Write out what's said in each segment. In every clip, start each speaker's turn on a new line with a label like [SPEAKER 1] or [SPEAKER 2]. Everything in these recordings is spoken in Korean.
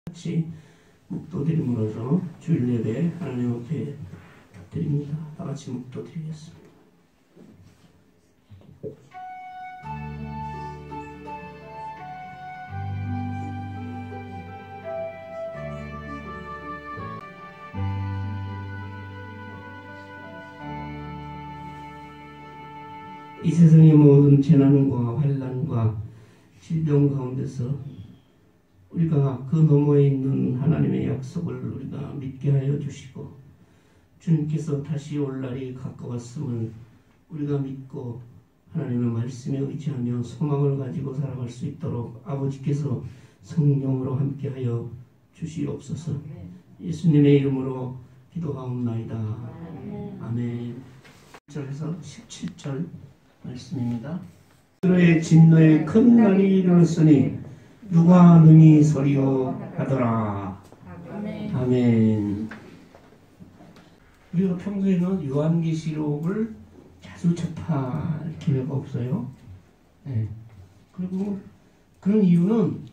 [SPEAKER 1] 같이 묵도드림으로써 주일 예배 하나님 앞에 드립니다. 다 같이 묵도드리겠습니다. 이 세상의 모든 재난과 환난과 질병 가운데서 우리가 그 너머에 있는 하나님의 약속을 우리가 믿게 하여 주시고, 주님께서 다시 올 날이 가까웠음을 우리가 믿고 하나님의 말씀에 의지하며 소망을 가지고 살아갈 수 있도록 아버지께서 성령으로 함께하여 주시옵소서. 예수님의 이름으로 기도하옵나이다. 아멘. 1절에서 17절 말씀입니다. 그의 진노의 큰 날이 이르렀으니 누가 능히 서리요 하더라. 아멘. 우리가 평소에는 요한계시록을 자주 접할 기회가 없어요. 네. 그리고 그런 이유는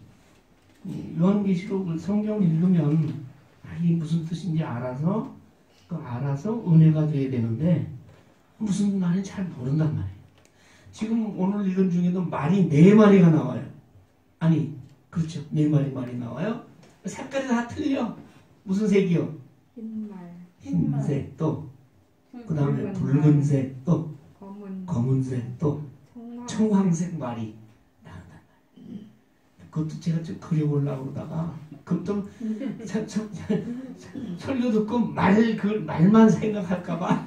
[SPEAKER 1] 요한계시록을 성경을 읽으면 이게 무슨 뜻인지 알아서 은혜가 돼야 되는데 무슨 말인지 잘 모른단 말이에요. 지금 오늘 읽은 중에도 말이 4마리가 나와요. 아니, 그렇죠. 4마리 나와요. 색깔이 다 틀려. 무슨 색이요? 흰색 또, 그 다음에 붉은색 또, 검은색 또, 청황색 말이 나온단 말이에요. 그것도 제가 좀 그려보려고 그러다가 그것도 설교 듣고 말만 생각할까봐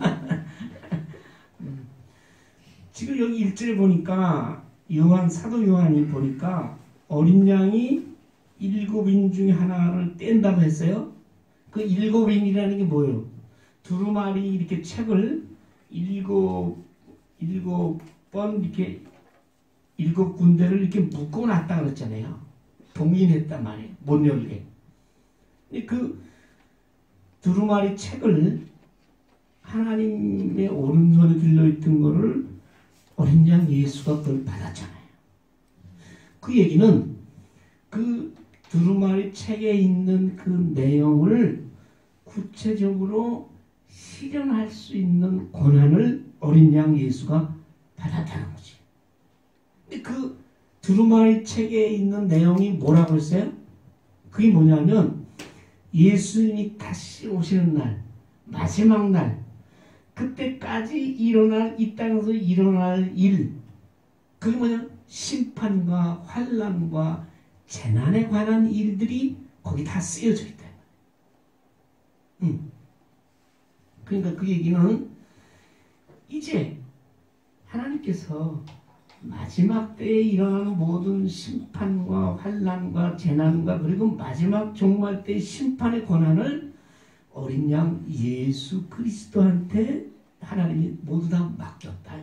[SPEAKER 1] 지금 여기 1절에 보니까 사도 요한이 보니까 어린 양이 7인 중에 하나를 뗀다고 했어요. 그 7인이라는 게 뭐예요? 두루마리 이렇게 책을 7번 이렇게 7군데를 이렇게 묶어놨다 그랬잖아요. 봉인했단 말이에요. 못 열게. 근데 그 두루마리 책을 하나님의 오른손에 들려있던 거를 어린 양 예수가 그걸 받았잖아요. 그 얘기는 그 두루마리 책에 있는 그 내용을 구체적으로 실현할 수 있는 권한을 어린 양 예수가 받았다는 거지. 근데 그 두루마리 책에 있는 내용이 뭐라고 했어요? 그게 뭐냐면 예수님이 다시 오시는 날, 마지막 날, 그때까지 이 땅에서 일어날 일, 그게 뭐냐? 심판과 환난과 재난에 관한 일들이 거기 다 쓰여져 있다. 그러니까 그 얘기는 이제 하나님께서 마지막 때에 일어나는 모든 심판과 환난과 재난과 그리고 마지막 종말 때의 심판의 권한을 어린 양 예수 그리스도한테 하나님이 모두 다 맡겼다.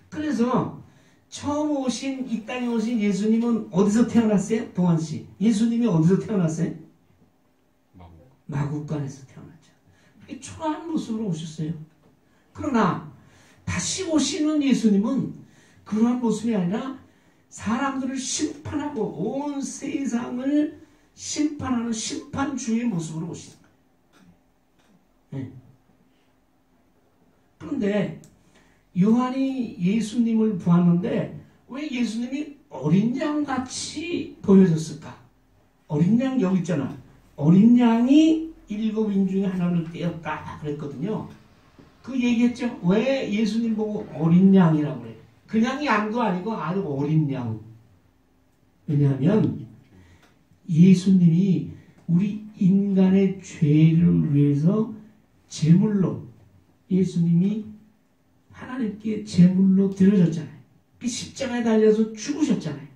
[SPEAKER 1] 그래서 처음 이 땅에 오신 예수님은 어디서 태어났어요? 동환씨, 예수님이 어디서 태어났어요? 마국간에서 태어났죠. 그렇게 초라한 모습으로 오셨어요. 그러나 다시 오시는 예수님은 그러한 모습이 아니라 사람들을 심판하고 온 세상을 심판하는 심판주의 모습으로 오시는 거예요. 네. 그런데 요한이 예수님을 보았는데 왜 예수님이 어린 양같이 보여졌을까? 어린 양 여기 있잖아. 어린 양이 7인 중에 하나를 떼었다 그랬거든요. 그 얘기했죠. 왜 예수님 보고 어린 양이라고 그래? 그냥 양도 아니고 아주 어린 양. 왜냐하면 예수님이 우리 인간의 죄를 위해서 제물로 예수님이 하나님께 제물로 드려졌잖아요. 그 십자가에 달려서 죽으셨잖아요.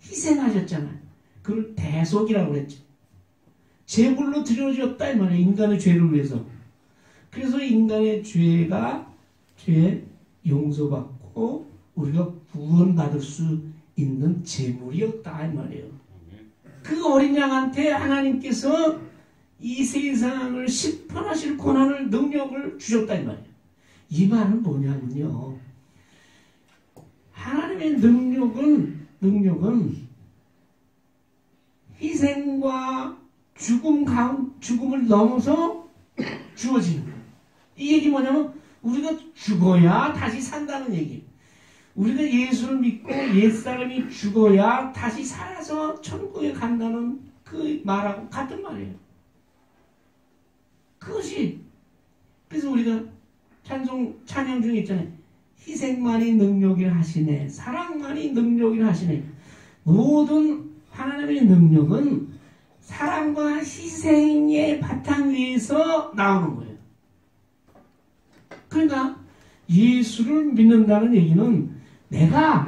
[SPEAKER 1] 희생하셨잖아요. 그걸 대속이라고 그랬죠. 제물로 드려졌다 이 말이에요. 인간의 죄를 위해서. 그래서 인간의 죄 용서받고 우리가 구원받을 수 있는 제물이었다 이 말이에요. 그 어린 양한테 하나님께서 이 세상을 심판하실 권한을, 능력을 주셨다 이 말이에요. 이 말은 뭐냐면요, 하나님의 능력은 희생과 죽음을 넘어서 주어지는 거예요. 이 얘기 뭐냐면 우리가 죽어야 다시 산다는 얘기예요. 우리가 예수를 믿고 옛사람이 죽어야 다시 살아서 천국에 간다는 그 말하고 같은 말이에요. 그것이 그래서 우리가 찬양 중에 있잖아요. 희생만이 능력을 하시네. 사랑만이 능력을 하시네. 모든 하나님의 능력은 사랑과 희생의 바탕 위에서 나오는 거예요. 그러니까 예수를 믿는다는 얘기는 내가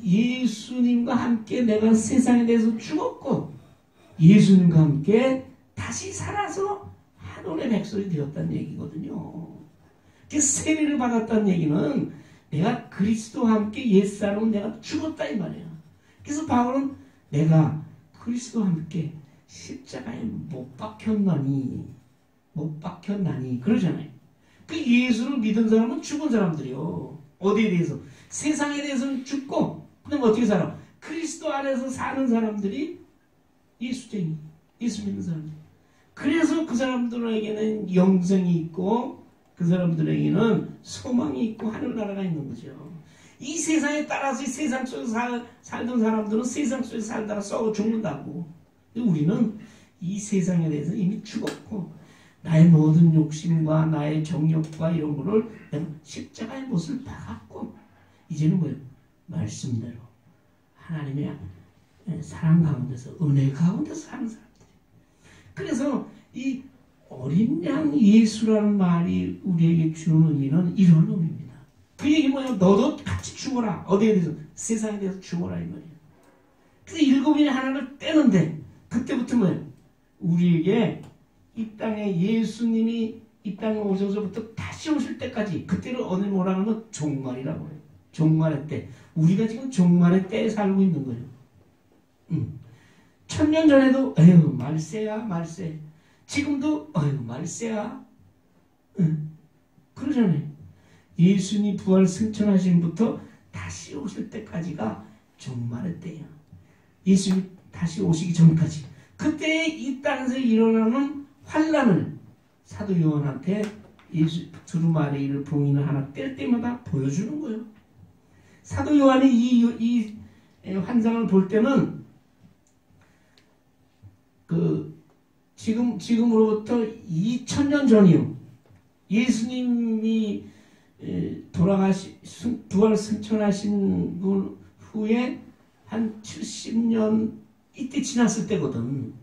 [SPEAKER 1] 예수님과 함께 내가 세상에 대해서 죽었고 예수님과 함께 다시 살아서 하늘의 백성이 되었다는 얘기거든요. 세례를 받았다는 얘기는 내가 그리스도와 함께 옛사람은 내가 죽었다 이 말이에요. 그래서 바울은 내가 그리스도와 함께 십자가에 못 박혔나니 그러잖아요. 그 예수를 믿은 사람은 죽은 사람들이요. 어디에 대해서? 세상에 대해서는 죽고 그럼 어떻게 살아? 그리스도 안에서 사는 사람들이 예수 믿는 사람들. 그래서 그 사람들에게는 영생이 있고 그 사람들에게는 소망이 있고 하늘나라가 있는 거죠. 이 세상에 따라서 이 세상 속에서 살던 사람들은 세상 속에서 살다가 썩어 죽는다고. 우리는 이 세상에 대해서 이미 죽었고 나의 모든 욕심과 나의 정욕과 이런 거를 십자가의 못을 박았고 이제는 뭐예요? 말씀대로 하나님의 사랑 가운데서 은혜 가운데서 사는 사람들이. 그래서 이 어린 양 예수라는 말이 우리에게 주는 의미는 이런 의미입니다. 그 얘기 뭐예요? 너도 같이 죽어라. 어디에 대해서? 세상에 대해서 죽어라 이 말이에요. 그래서 일곱인의 하나를 떼는데 그때부터 뭐예요? 우리에게 이 땅에 예수님이 이 땅에 오셔서부터 다시 오실 때까지 그때를 어디 뭐라 하면 종말이라고 해요. 종말의 때. 우리가 지금 종말의 때에 살고 있는 거예요. 1000년 전에도 에휴 말세야 말세. 지금도 에휴 말세야. 그러잖아요. 예수님 부활 승천하심부터 다시 오실 때까지가 종말의 때예요. 예수님 다시 오시기 전까지. 그때 이 땅에서 일어나는 환란을 사도 요한한테 예수 두루마리를 봉인을 하나 뗄 때마다 보여주는 거예요. 사도 요한이 이 환상을 볼 때는 지금으로부터 2000년 전이요. 예수님이 부활 승천하신 분 후에 한 70년 이때 지났을 때거든.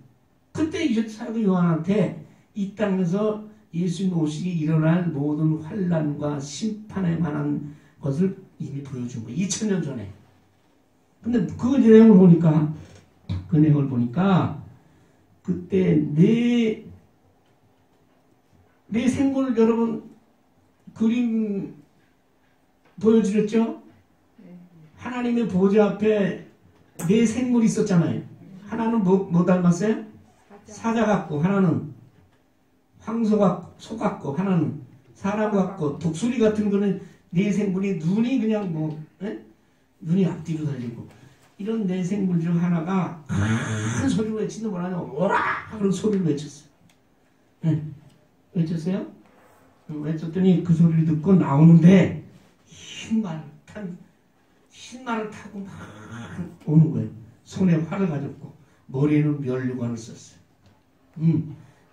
[SPEAKER 1] 그때 사도 요한한테 이 땅에서 예수님 오시기 일어날 모든 환란과 심판에 관한 것을 이미 보여준 거예요. 2000년 전에. 근데 그 내용을 보니까 그때 내 생물을 여러분 그림 보여드렸죠? 하나님의 보좌 앞에 네 생물이 있었잖아요. 하나는 뭐 닮았어요? 사자 같고, 하나는 황소 같고, 소 같고, 하나는 사람 같고, 독수리 같은 거는 네 생물이 눈이 그냥 눈이 앞뒤로 달리고, 이런 네 생물 중 하나가 큰 소리로 외치는 뭐라냐, 오라! 그런 소리를 외쳤어요. 외쳤어요? 외쳤더니 그 소리를 듣고 나오는데, 흰말을 타고 막 오는 거예요. 손에 활을 가졌고, 머리에는 면류관을 썼어요.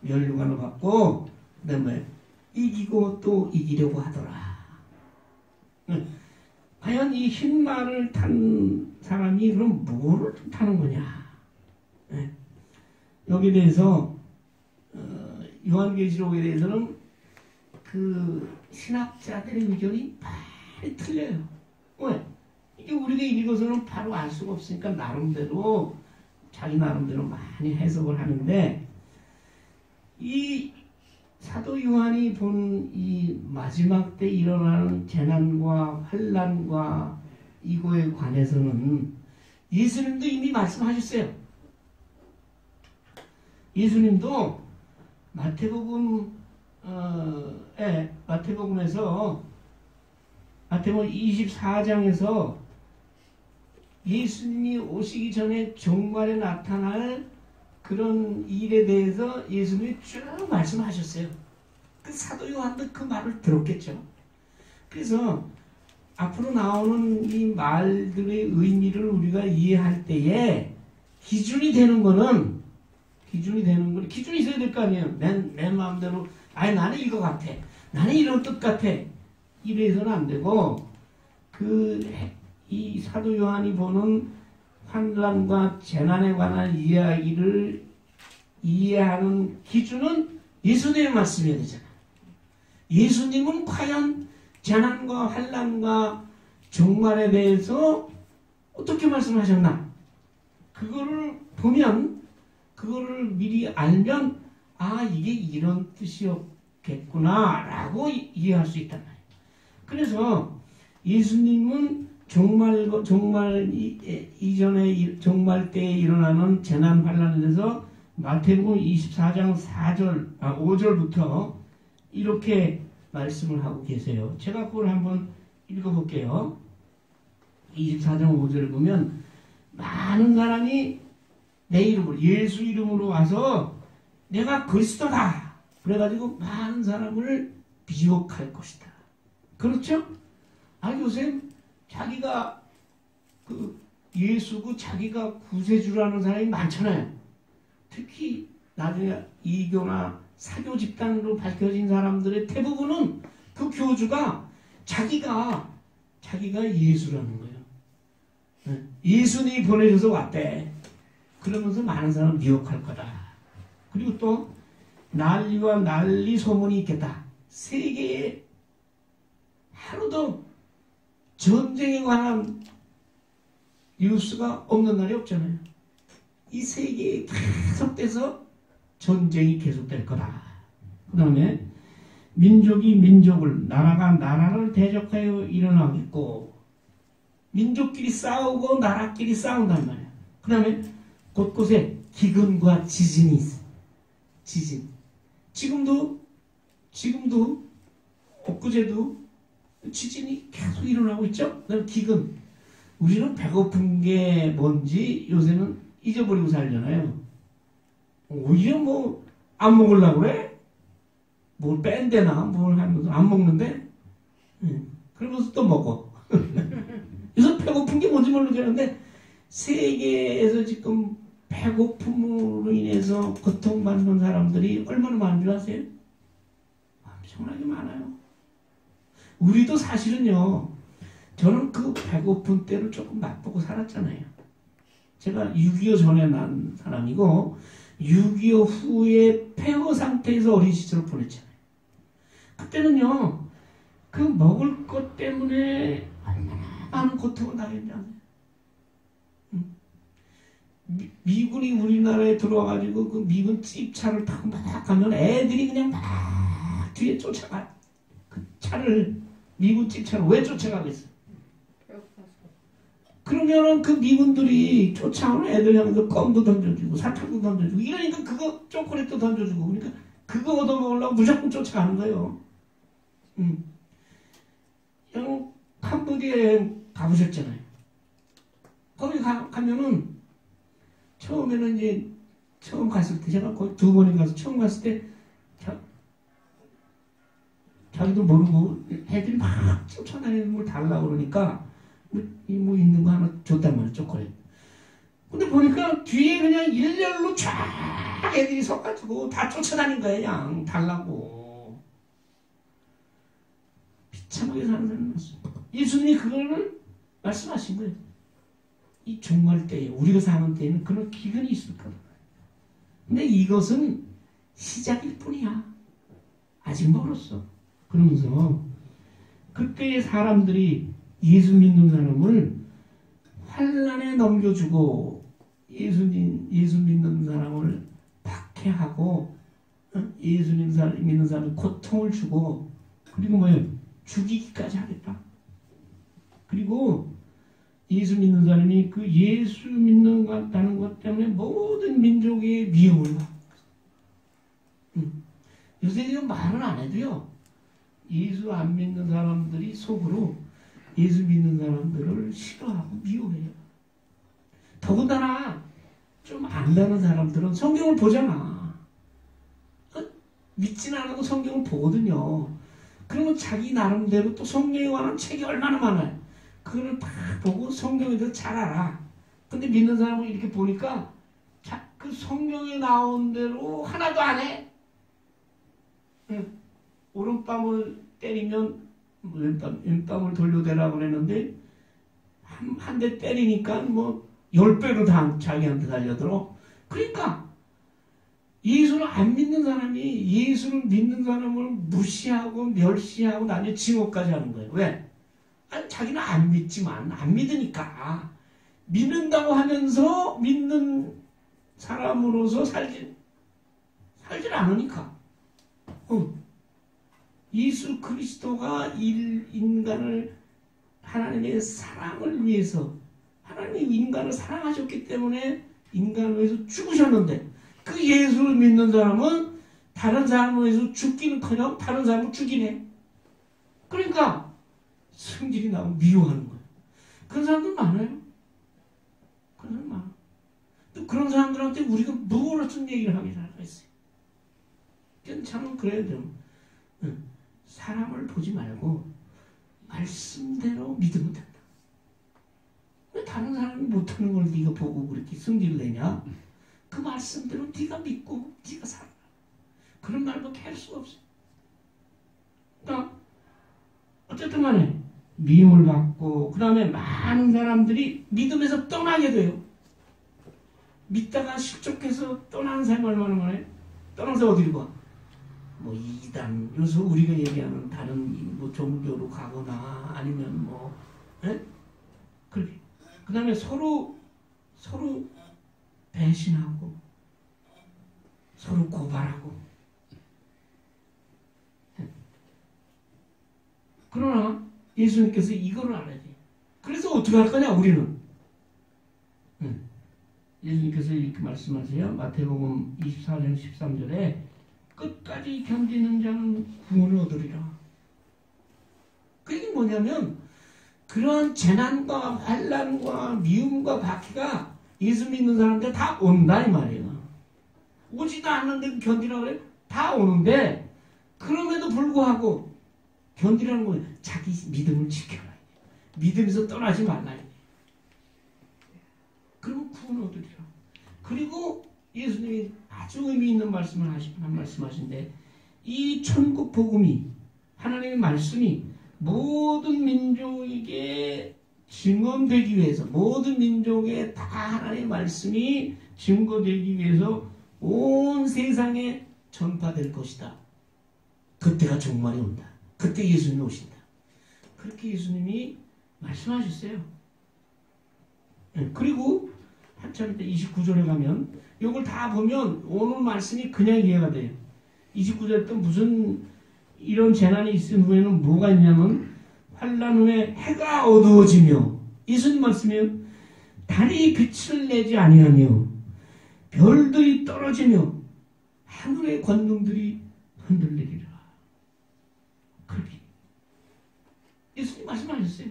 [SPEAKER 1] 면류관을 갖고, 그 다음에 이기고 또 이기려고 하더라. 과연 이 흰말을 탄 사람이 그럼 뭐를 타는 거냐? 여기에 대해서 요한계시록에 대해서는 그 신학자들의 의견이 많이 틀려요. 왜? 이게 우리가 읽어서는 바로 알 수가 없으니까 나름대로 자기 나름대로 많이 해석을 하는데 이 사도 요한이 본 이 마지막 때 일어나는 재난과 환난과 이거에 관해서는 예수님도 이미 말씀하셨어요. 예수님도 마태복음에서 마태복음 24장에서 예수님이 오시기 전에 종말에 나타날 그런 일에 대해서 예수님이 쭉 말씀하셨어요. 그 사도 요한도 그 말을 들었겠죠. 그래서 앞으로 나오는 이 말들의 의미를 우리가 이해할 때에 기준이 되는 거는 기준이 있어야 될 거 아니에요. 내 마음대로 나는 이거 같아. 나는 이런 뜻 같아. 이래서는 안 되고 이 사도 요한이 보는 환난과 재난에 관한 이야기를 이해하는 기준은 예수님의 말씀이어야 되잖아요. 예수님은 과연 재난과 환난과 종말에 대해서 어떻게 말씀하셨나? 그거를 보면, 그거를 미리 알면 이게 이런 뜻이었겠구나 라고 이해할 수 있단 말이에요. 그래서 예수님은 종말 이전에 종말 때에 일어나는 재난 환난에 대해서 마태복음 24장 5절부터 이렇게 말씀을 하고 계세요. 제가 그걸 한번 읽어볼게요. 24장 5절을 보면 많은 사람이 내 이름으로 예수 이름으로 와서 내가 그리스도다 그래가지고 많은 사람을 미혹할 것이다. 그렇죠? 요새 자기가 예수고 자기가 구세주라는 사람이 많잖아요. 특히 나중에 이교나 사교 집단으로 밝혀진 사람들의 대부분은 그 교주가 자기가 예수라는 거예요. 예수님이 보내셔서 왔대. 그러면서 많은 사람을 미혹할 거다. 그리고 또 난리와 난리 소문이 있겠다. 세계에 하루도 전쟁에 관한 뉴스가 없는 날이 없잖아요. 이 세계에 계속돼서 전쟁이 계속될 거다. 그 다음에 민족이 민족을, 나라가 나라를 대적하여 일어나겠고 민족끼리 싸우고 나라끼리 싸운단 말이야. 그 다음에 곳곳에 기근과 지진이 있어. 지진. 지금도 엊그제도 지진이 계속 일어나고 있죠. 그다음에 기근. 우리는 배고픈 게 뭔지 요새는 잊어버리고 살잖아요. 오히려 안 먹으려고 그래? 뭘 뺀대나 뭘 하면서 안 먹는데 그러면서 또 먹어. 그래서 배고픈 게 뭔지 모르겠는데 세계에서 지금 배고픔으로 인해서 고통받는 사람들이 얼마나 많은 줄 아세요? 엄청나게 많아요. 우리도 사실은요, 저는 그 배고픈 때를 조금 맛보고 살았잖아요. 제가 6.25 전에 난 사람이고 6.25 후에 폐허 상태에서 어린 시절을 보냈잖아요. 그때는요, 그 먹을 것 때문에 얼마나 많은 고통을 당했는지 아세요? 미군이 우리나라에 들어와가지고 그 미군 찝차를 타고 막 가면 애들이 그냥 막 뒤에 쫓아가. 그 차를, 미군 찝차를 왜 쫓아가겠어? 그러면은 그 미군들이 쫓아오는 애들 향해서 껌도 던져주고 사탕도 던져주고 이러니까 그거 초콜릿도 던져주고 그러니까 그거 얻어먹으려고 무조건 쫓아가는 거예요. 형 캄보디아에 가보셨잖아요. 거기 가면은 처음에는 이제 처음 갔을 때 제가 거기 2번에 가서 처음 갔을 때 자기도 모르고 애들이 막 쫓아다니는 걸 달라고 그러니까 뭐 있는 거 하나 줬단 말이야, 초콜릿. 근데 보니까 뒤에 그냥 일렬로 쫙 애들이 서가지고 다 쫓아다닌 거야, 그냥 달라고. 비참하게 사는 사람이 있어. 예수님이 그거를 말씀하신 거예요. 이 종말 때에, 우리가 사는 때에는 그런 기근이 있을 거다. 근데 이것은 시작일 뿐이야. 아직 멀었어. 그러면서 그때의 사람들이 예수 믿는 사람을 환난에 넘겨주고 예수 믿는 사람을 박해하고 예수 믿는 사람을 고통을 주고 그리고 뭐예요? 죽이기까지 하겠다. 그리고 예수 믿는 사람이 그 예수 믿는 것 같다는 것 때문에 모든 민족의 미움을 받고 요새 이런 말은 안 해도요. 예수 안 믿는 사람들이 속으로 예수 믿는 사람들을 싫어하고 미워해요. 더군다나 좀 안다는 사람들은 성경을 보잖아. 믿지는 않아도 성경을 보거든요. 그러면 자기 나름대로 또 성경에 관한 책이 얼마나 많아요. 그거를 다 보고 성경에 대해서 잘 알아. 근데 믿는 사람을 이렇게 보니까 그 성경에 나온 대로 하나도 안 해. 오른밤을 때리면 왼밤을 돌려대라고 그랬는데 한 대 때리니까 뭐 10배로 다 자기한테 달려들어. 그러니까 예수를 안 믿는 사람이 예수를 믿는 사람을 무시하고 멸시하고 나중에 징역까지 하는 거예요. 왜? 아니, 자기는 안 믿지만 안 믿으니까 믿는다고 하면서 믿는 사람으로서 살질 않으니까. 예수 그리스도가 인간을 하나님의 사랑을 위해서 하나님이 인간을 사랑하셨기 때문에 인간을 위해서 죽으셨는데 그 예수를 믿는 사람은 다른 사람을 위해서 죽기는커녕 다른 사람을 죽이네. 그러니까 성질이 나고 미워하는 거예요. 그런 사람들 많아요. 그런 사람 많아. 또 그런 사람들한테 우리가 뭘 어떤 얘기를 하기를 하고 있어요. 괜찮은 그래야 돼요. 사람을 보지 말고 말씀대로 믿으면 된다. 왜 다른 사람이 못하는 걸 네가 보고 그렇게 성질을 내냐? 그 말씀대로 네가 믿고 네가 살아. 그런 말밖에 할 수가 없어요. 그러니까 어쨌든 간에 미움을 받고 그 다음에 많은 사람들이 믿음에서 떠나게 돼요. 믿다가 실족해서 떠나는 사람이 얼마나 많아요? 떠나서 어디로 가? 뭐 이단, 요새 우리가 얘기하는 다른 뭐 종교로 가거나 아니면 뭐 그렇게. 그 다음에 서로 배신하고 서로 고발하고. 그러나 예수님께서 이거를 알아야 돼. 그래서 어떻게 할 거냐 우리는. 예수님께서 이렇게 말씀하세요. 마태복음 24장 13절에 끝까지 견디는 자는 구원을 얻으리라. 그게 뭐냐면 그런 재난과 환난과 미움과 박해가 예수 믿는 사람들 다 온다 이 말이에요. 오지도 않는데 견디라고 그래? 다 오는데 그럼에도 불구하고 견디라는 거예요. 자기 믿음을 지켜라. 믿음에서 떠나지 말라. 그러면 구원 얻으리라. 그리고 예수님이 아주 의미 있는 말씀을 말씀하신데 이 천국 복음이 하나님의 말씀이 모든 민족에게 증언되기 위해서 모든 민족에 다 하나님의 말씀이 증거되기 위해서 온 세상에 전파될 것이다. 그때가 종말이 온다. 그때 예수님이 오신다. 그렇게 예수님이 말씀하셨어요. 그리고 한참 때 29절에 가면 이걸 다 보면 오늘 말씀이 그냥 이해가 돼요. 29절에 또 무슨 이런 재난이 있은 후에는 뭐가 있냐면 환난 후에 해가 어두워지며 예수님 말씀이에요. 달이 빛을 내지 아니하며 별들이 떨어지며 하늘의 권능들이 흔들리리라. 그렇게 예수님 말씀하셨어요.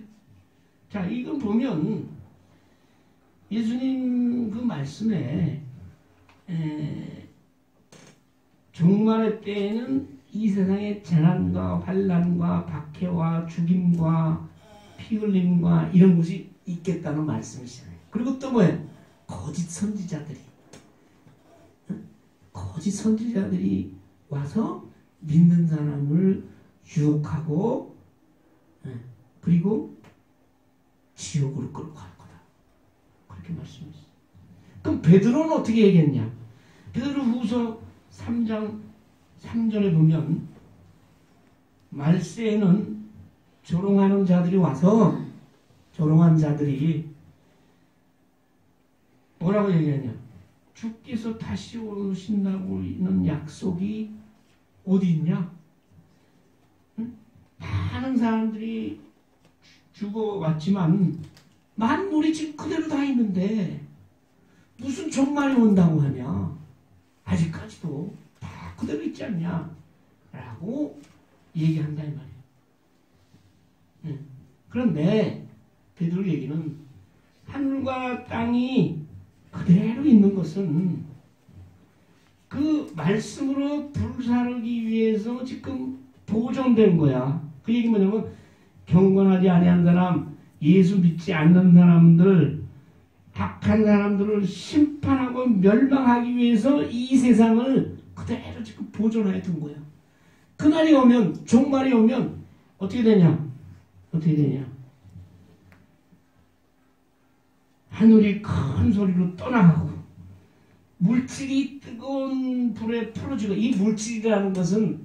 [SPEAKER 1] 자, 이걸 보면 예수님 그 말씀에 종말의 때에는 이 세상의 재난과 환난과 박해와 죽임과 피 흘림과 이런 것이 있겠다는 말씀이시잖아요. 그리고 또 뭐예요? 거짓 선지자들이 와서 믿는 사람을 유혹하고 그리고 지옥으로 끌고 갈 거다. 그렇게 말씀했어요. 그럼 베드로는 어떻게 얘기했냐? 베드로 후서 3장 3절에 보면 말세에는 조롱하는 자들이 와서 조롱한 자들이 뭐라고 얘기하냐? 주께서 다시 오신다고 있는 약속이 어디 있냐? 많은 사람들이 죽어왔지만 만물이 지금 그대로 다 있는데 무슨 종말이 온다고 하냐? 아직까지도 다 그대로 있지 않냐? 라고 얘기한다 이 말이에요. 그런데 베드로 얘기는 하늘과 땅이 그대로 있는 것은 그 말씀으로 불사르기 위해서 지금 보존된 거야. 그 얘기 뭐냐면 경건하지 아니한 사람, 예수 믿지 않는 사람들, 악한 사람들을 심판하고 멸망하기 위해서 이 세상을 그대로 지금 보존해 둔 거야. 그날이 오면, 종말이 오면 어떻게 되냐? 어떻게 되냐? 하늘이 큰 소리로 떠나가고 물질이 뜨거운 불에 풀어지고, 이 물질이라는 것은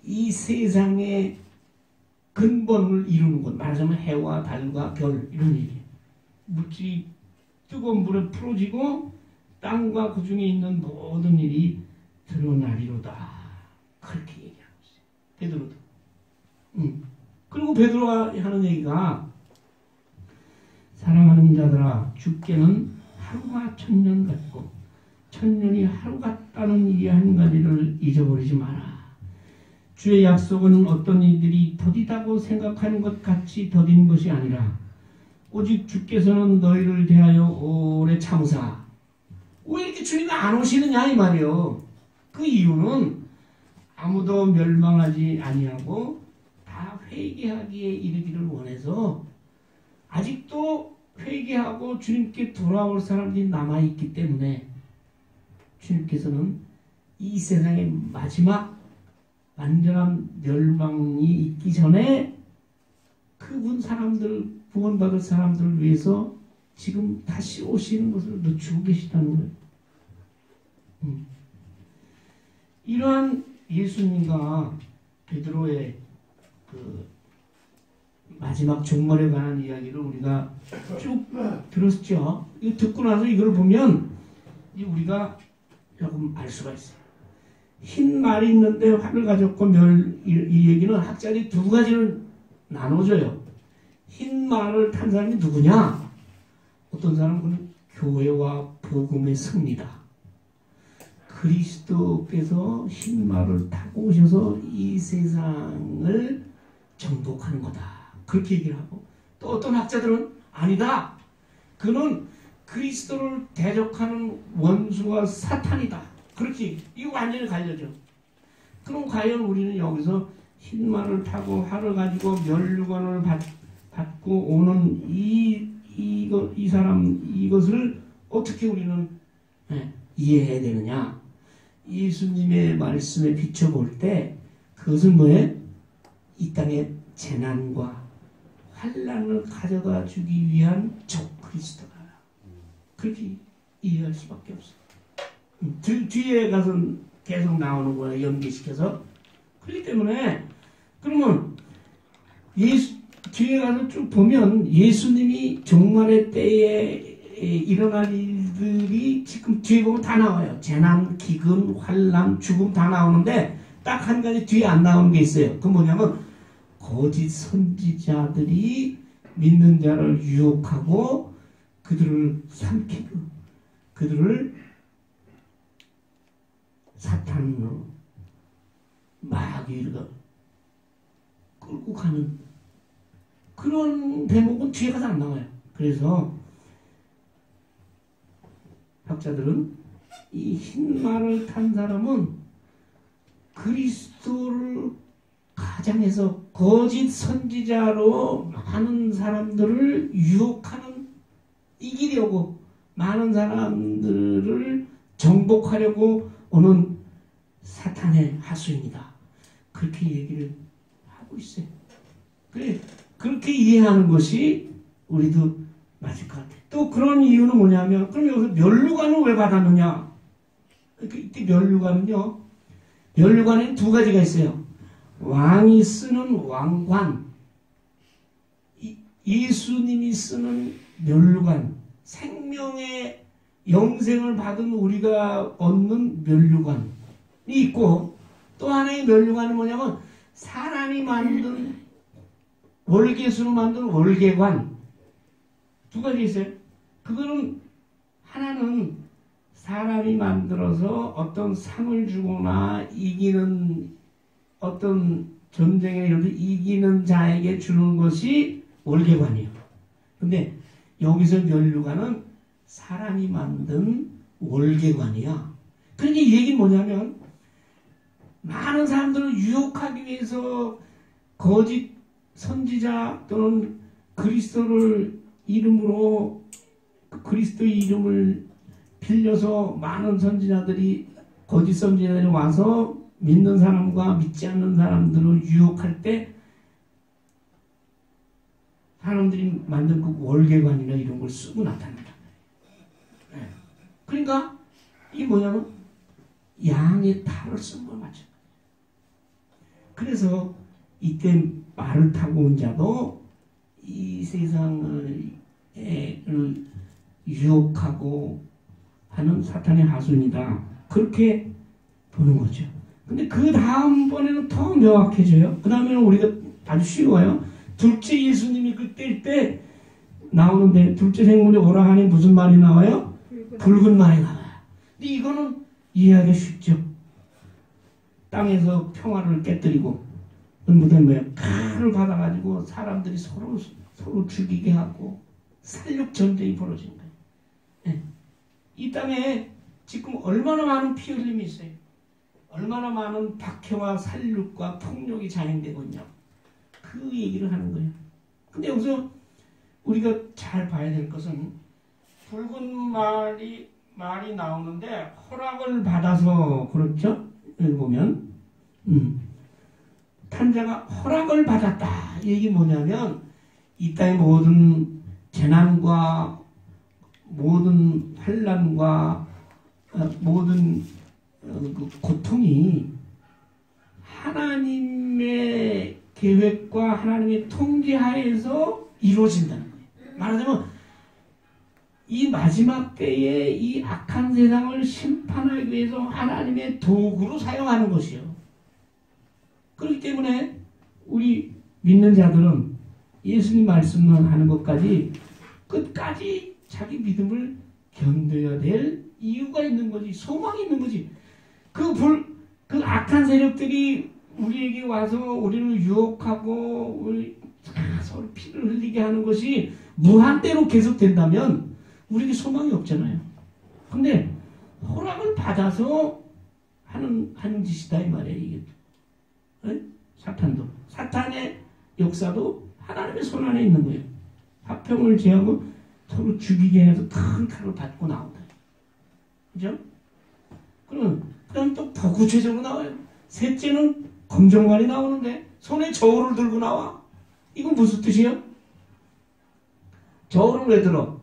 [SPEAKER 1] 이 세상의 근본을 이루는 것. 말하자면 해와 달과 별 이런 얘기예요. 물질이 뜨거운 불에 풀어지고 땅과 그 중에 있는 모든 일이 드러나리로다. 그렇게 얘기하고 있어요. 베드로도. 그리고 베드로가 하는 얘기가 사랑하는 자들아 주께는 하루가 천년 같고 천년이 하루 같다는 이 한 가지를 잊어버리지 마라. 주의 약속은 어떤 이들이 더디다고 생각하는 것 같이 더딘 것이 아니라 오직 주께서는 너희를 대하여 오래 참으사. 왜 이렇게 주님이 안 오시느냐 이 말이요. 그 이유는 아무도 멸망하지 아니하고 다 회개하기에 이르기를 원해서 아직도 회개하고 주님께 돌아올 사람들이 남아있기 때문에 주님께서는 이 세상의 마지막 완전한 멸망이 있기 전에 그분 사람들, 구원받을 사람들을 위해서 지금 다시 오시는 것을 늦추고 계시다는 거예요. 이러한 예수님과 베드로의 그 마지막 종말에 관한 이야기를 우리가 쭉 들었죠. 이거 듣고 나서 이걸 보면 우리가 조금 알 수가 있어요. 흰 말이 있는데 활을 가졌고 이 얘기는 학자들이 두 가지를 나눠줘요. 흰 말을 탄 사람이 누구냐? 어떤 사람은 교회와 복음의 승리다. 그리스도께서 흰 말을 타고 오셔서 이 세상을 정복하는 거다. 그렇게 얘기를 하고, 또 어떤 학자들은 아니다. 그는 그리스도를 대적하는 원수와 사탄이다. 그렇게 이거 완전히 갈려져. 그럼 과연 우리는 여기서 흰 말을 타고 활을 가지고 면류관을 받고 오는 이 사람 이것을 어떻게 우리는 이해해야 되느냐? 예수님의 말씀에 비춰볼 때 그것은 뭐예요? 이 땅의 재난과 환난을 가져다 주기 위한 적 그리스도다. 그렇게 이해할 수밖에 없어요. 뒤에 가서 계속 나오는 거야, 연계시켜서. 그렇기 때문에 그러면 뒤에 가서 쭉 보면 예수님이 종말의 때에 일어날 일들이 지금 뒤에 보면 다 나와요. 재난, 기근, 환난, 죽음 다 나오는데 딱 한 가지 뒤에 안 나오는 게 있어요. 그 뭐냐면 거짓 선지자들이 믿는 자를 유혹하고 그들을 삼키고 그들을 사탄으로 마귀로 끌고 가는 그런 대목은 뒤에 가서 안 나와요. 그래서 학자들은 이 흰 말을 탄 사람은 그리스도를 가장해서 거짓 선지자로 많은 사람들을 유혹하는, 이기려고 많은 사람들을 정복하려고 오는 사탄의 하수입니다. 그렇게 얘기를 하고 있어요. 그렇게 이해하는 것이 우리도 맞을 것 같아요. 또 그런 이유는 뭐냐면, 그럼 여기서 면류관을 왜 받았느냐? 이때 면류관은요, 면류관에는 두 가지가 있어요. 왕이 쓰는 왕관, 예수님이 쓰는 면류관, 생명의 영생을 받은 우리가 얻는 면류관이 있고, 또 하나의 면류관은 뭐냐면 사람이 만든 월계수로 만든 월계관, 두 가지 있어요. 그거는 하나는 사람이 만들어서 어떤 상을 주거나 이기는 어떤 전쟁에 이기는 자에게 주는 것이 월계관이에요. 근데 여기서 면류관은 사람이 만든 월계관이야. 그러니까 이 얘기는 뭐냐면 많은 사람들을 유혹하기 위해서 거짓 선지자 또는 그리스도를 이름으로 그리스도의 이름을 빌려서 많은 선지자들이 거짓 선지자들이 와서 믿는 사람과 믿지 않는 사람들을 유혹할 때 사람들이 만든 그 월계관이나 이런 걸 쓰고 나타난다. 네. 그러니까 이게 뭐냐면 양의 탈을 쓴 거 맞죠. 그래서 이때 말을 타고 온 자도 이 세상을 유혹하고 하는 사탄의 하수인이다. 그렇게 보는 거죠. 근데 그 다음번에는 더 명확해져요. 그 다음에는 우리가 아주 쉬워요. 둘째 예수님이 그때일 때 나오는데 둘째 생물이 오라 하니 무슨 말이 나와요? 붉은 말이 나와요. 근데 이거는 이해하기 쉽죠. 땅에서 평화를 깨뜨리고 무슨 뭐야 칼을 받아가지고 사람들이 서로 죽이게 하고 살육 전쟁이 벌어진 거예요. 네. 이 땅에 지금 얼마나 많은 피 흘림이 있어요. 얼마나 많은 박해와 살육과 폭력이 자행되고 있냐. 그 얘기를 하는 거예요. 근데 여기서 우리가 잘 봐야 될 것은 붉은 말이 나오는데 허락을 받아서 그렇죠? 여기 보면 탄자가 허락을 받았다. 이 얘기 뭐냐면 이 땅의 모든 재난과 모든 환난과 모든 그 고통이 하나님의 계획과 하나님의 통제하에서 이루어진다는 거예요. 말하자면 이 마지막 때에 이 악한 세상을 심판하기 위해서 하나님의 도구로 사용하는 것이요. 그렇기 때문에 우리 믿는 자들은 예수님 말씀만 하는 것까지 끝까지 자기 믿음을 견뎌야 될 이유가 있는 거지. 소망이 있는 거지. 그 악한 세력들이 우리에게 와서 우리를 유혹하고 우리 서로 피를 흘리게 하는 것이 무한대로 계속된다면 우리에게 소망이 없잖아요. 근데 허락을 받아서 하는 짓이다 이 말이에요. 이게. 네? 사탄도. 사탄의 역사도 하나님의 손 안에 있는 거예요. 화평을 제하고 서로 죽이게 해서 큰 칼을 받고 나온다. 그죠? 그럼 또 더 구체적으로 나와요. 셋째는 검정말이 나오는데 손에 저울을 들고 나와. 이건 무슨 뜻이에요? 저울을 왜 들어?